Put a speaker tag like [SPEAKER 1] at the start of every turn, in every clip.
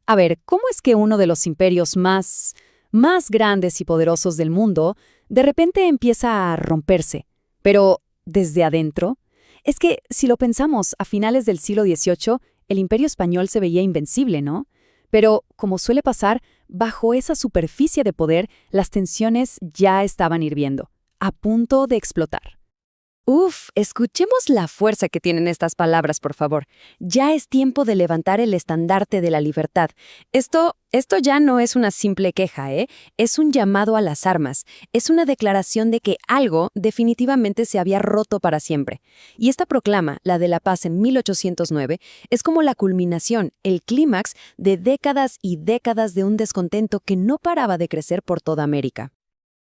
[SPEAKER 1] A ver, ¿cómo es que uno de los imperios más grandes y poderosos del mundo de repente empieza a romperse? Pero, ¿desde adentro? Es que, si lo pensamos, a finales del siglo XVIII, el Imperio Español se veía invencible, ¿no? Pero, como suele pasar, bajo esa superficie de poder, las tensiones ya estaban hirviendo, a punto de explotar.
[SPEAKER 2] Uf, escuchemos la fuerza que tienen estas palabras, por favor. Ya es tiempo de levantar el estandarte de la libertad. Esto ya no es una simple queja, ¿eh? Es un llamado a las armas. Es una declaración de que algo definitivamente se había roto para siempre. Y esta proclama, la de la paz en 1809, es como la culminación, el clímax de décadas y décadas de un descontento que no paraba de crecer por toda América.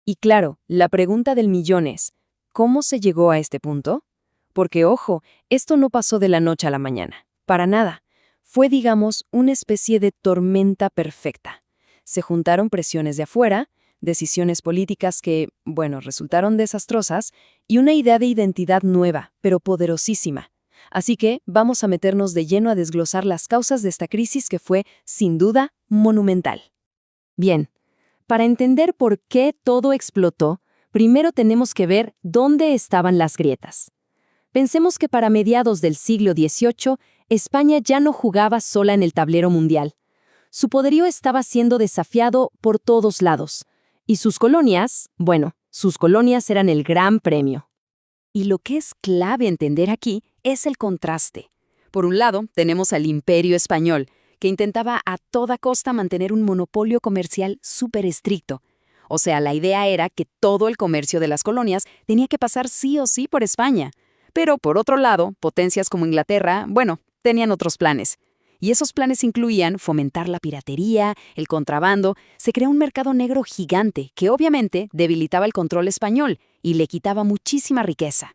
[SPEAKER 2] Y claro, la pregunta del millón es, ¿cómo se llegó a este punto? Porque, ojo, esto no pasó de la noche a la mañana. Para nada. Fue, digamos, una especie de tormenta perfecta. Se juntaron presiones de afuera, decisiones políticas que, bueno, resultaron desastrosas, y una idea de identidad nueva, pero poderosísima. Así que vamos a meternos de lleno a desglosar las causas de esta crisis que fue, sin duda, monumental. Bien, para entender por qué todo explotó, primero tenemos que ver dónde estaban las grietas. Pensemos que para mediados del siglo XVIII, España ya no jugaba sola en el tablero mundial. Su poderío estaba siendo desafiado por todos lados. Y sus colonias, bueno, sus colonias eran el gran premio. Y lo que es clave entender aquí es el contraste. Por un lado, tenemos al Imperio Español, que intentaba a toda costa mantener un monopolio comercial súper estricto. O sea, la idea era que todo el comercio de las colonias tenía que pasar sí o sí por España. Pero, por otro lado, potencias como Inglaterra, bueno, tenían otros planes. Y esos planes incluían fomentar la piratería, el contrabando. Se creó un mercado negro gigante que obviamente debilitaba el control español y le quitaba muchísima riqueza.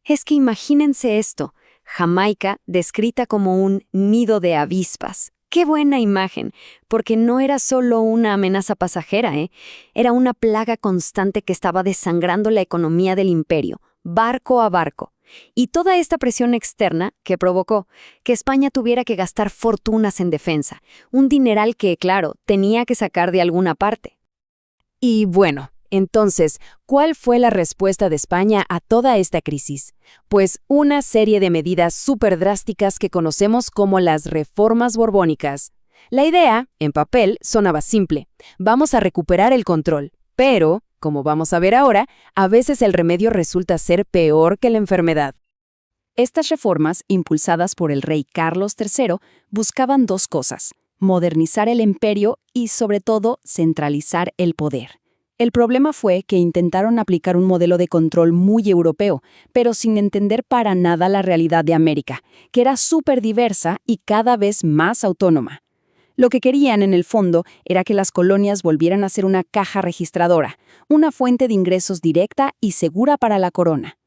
[SPEAKER 2] Es que imagínense esto, Jamaica descrita como un nido de avispas. ¡Qué buena imagen! Porque no era solo una amenaza pasajera, ¿eh? Era una plaga constante que estaba desangrando la economía del imperio, barco a barco. Y toda esta presión externa que provocó que España tuviera que gastar fortunas en defensa, un dineral que, claro, tenía que sacar de alguna parte. Y bueno, entonces, ¿cuál fue la respuesta de España a toda esta crisis? Pues una serie de medidas súper drásticas que conocemos como las reformas borbónicas. La idea, en papel, sonaba simple. Vamos a recuperar el control. Pero, como vamos a ver ahora, a veces el remedio resulta ser peor que la enfermedad. Estas reformas, impulsadas por el rey Carlos III, buscaban dos cosas: modernizar el imperio y, sobre todo, centralizar el poder. El problema fue que intentaron aplicar un modelo de control muy europeo, pero sin entender para nada la realidad de América, que era súper diversa y cada vez más autónoma. Lo que querían, en el fondo, era que las colonias volvieran a ser una caja registradora, una fuente de ingresos directa y segura para la corona.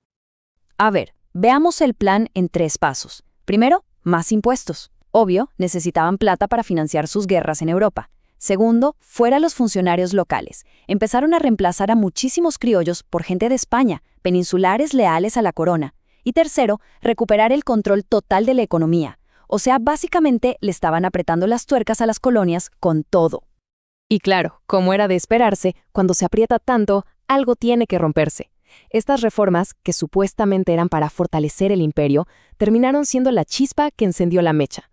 [SPEAKER 2] A ver, veamos el plan en 3 pasos. Primero, más impuestos. Obvio, necesitaban plata para financiar sus guerras en Europa. Segundo, fuera los funcionarios locales. Empezaron a reemplazar a muchísimos criollos por gente de España, peninsulares leales a la corona. Y tercero, recuperar el control total de la economía. O sea, básicamente le estaban apretando las tuercas a las colonias con todo. Y claro, como era de esperarse, cuando se aprieta tanto, algo tiene que romperse. Estas reformas, que supuestamente eran para fortalecer el imperio, terminaron siendo la chispa que encendió la mecha.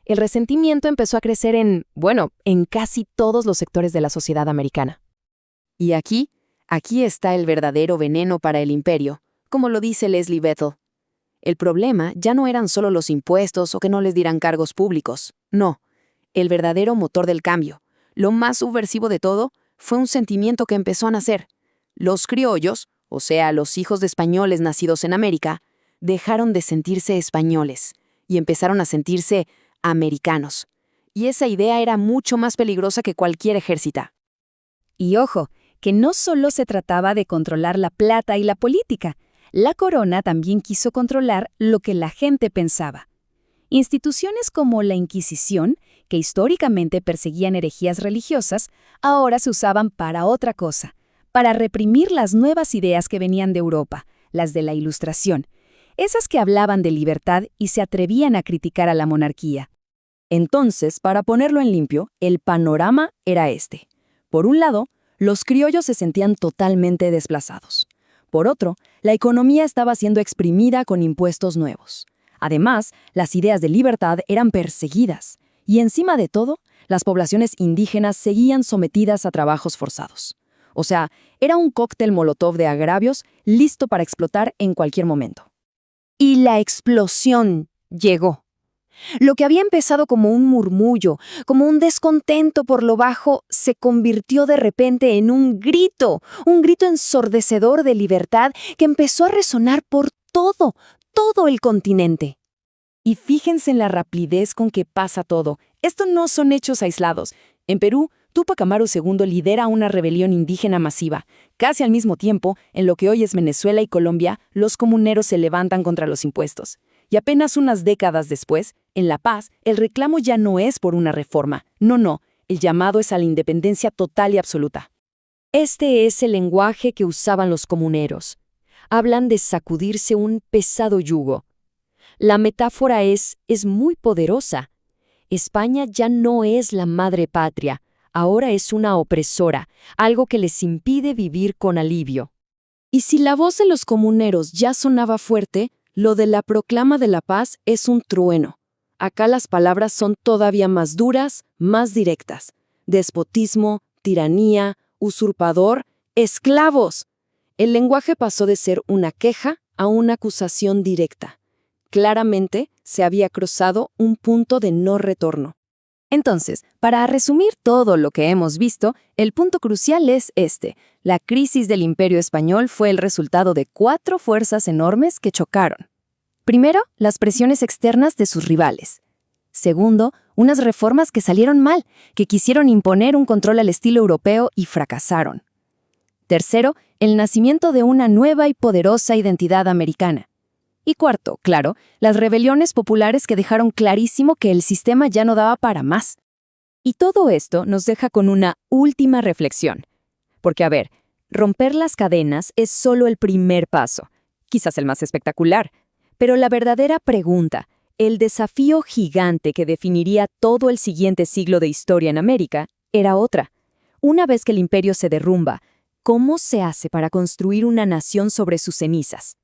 [SPEAKER 2] El resentimiento empezó a crecer en casi todos los sectores de la sociedad americana. Y aquí está el verdadero veneno para el imperio, como lo dice Leslie Bethel. El problema ya no eran solo los impuestos o que no les dieran cargos públicos. No, el verdadero motor del cambio, lo más subversivo de todo, fue un sentimiento que empezó a nacer. Los criollos, o sea, los hijos de españoles nacidos en América, dejaron de sentirse españoles y empezaron a sentirse americanos. Y esa idea era mucho más peligrosa que cualquier ejército.
[SPEAKER 1] Y ojo, que no solo se trataba de controlar la plata y la política. La corona también quiso controlar lo que la gente pensaba. Instituciones como la Inquisición, que históricamente perseguían herejías religiosas, ahora se usaban para otra cosa, para reprimir las nuevas ideas que venían de Europa, las de la Ilustración, esas que hablaban de libertad y se atrevían a criticar a la monarquía.
[SPEAKER 2] Entonces, para ponerlo en limpio, el panorama era este. Por un lado, los criollos se sentían totalmente desplazados. Por otro, la economía estaba siendo exprimida con impuestos nuevos. Además, las ideas de libertad eran perseguidas. Y encima de todo, las poblaciones indígenas seguían sometidas a trabajos forzados. O sea, era un cóctel molotov de agravios listo para explotar en cualquier momento.
[SPEAKER 3] Y la explosión llegó. Lo que había empezado como un murmullo, como un descontento por lo bajo, se convirtió de repente en un grito ensordecedor de libertad que empezó a resonar por todo el continente.
[SPEAKER 2] Y fíjense en la rapidez con que pasa todo. Esto no son hechos aislados. En Perú, Túpac Amaru II lidera una rebelión indígena masiva. Casi al mismo tiempo, en lo que hoy es Venezuela y Colombia, los comuneros se levantan contra los impuestos. Y apenas unas décadas después, en La Paz, el reclamo ya no es por una reforma. No, el llamado es a la independencia total y absoluta.
[SPEAKER 1] Este es el lenguaje que usaban los comuneros. Hablan de sacudirse un pesado yugo. La metáfora es muy poderosa. España ya no es la madre patria, ahora es una opresora, algo que les impide vivir con alivio.
[SPEAKER 2] Y si la voz de los comuneros ya sonaba fuerte, lo de la proclama de la paz es un trueno. Acá las palabras son todavía más duras, más directas. Despotismo, tiranía, usurpador, esclavos. El lenguaje pasó de ser una queja a una acusación directa. Claramente se había cruzado un punto de no retorno. Entonces, para resumir todo lo que hemos visto, el punto crucial es este. La crisis del Imperio Español fue el resultado de 4 fuerzas enormes que chocaron. Primero, las presiones externas de sus rivales. Segundo, unas reformas que salieron mal, que quisieron imponer un control al estilo europeo y fracasaron. Tercero, el nacimiento de una nueva y poderosa identidad americana. Y cuarto, claro, las rebeliones populares que dejaron clarísimo que el sistema ya no daba para más.
[SPEAKER 1] Y todo esto nos deja con una última reflexión. Porque, a ver, romper las cadenas es solo el primer paso, quizás el más espectacular. Pero la verdadera pregunta, el desafío gigante que definiría todo el siguiente siglo de historia en América, era otra. Una vez que el imperio se derrumba, ¿cómo se hace para construir una nación sobre sus cenizas?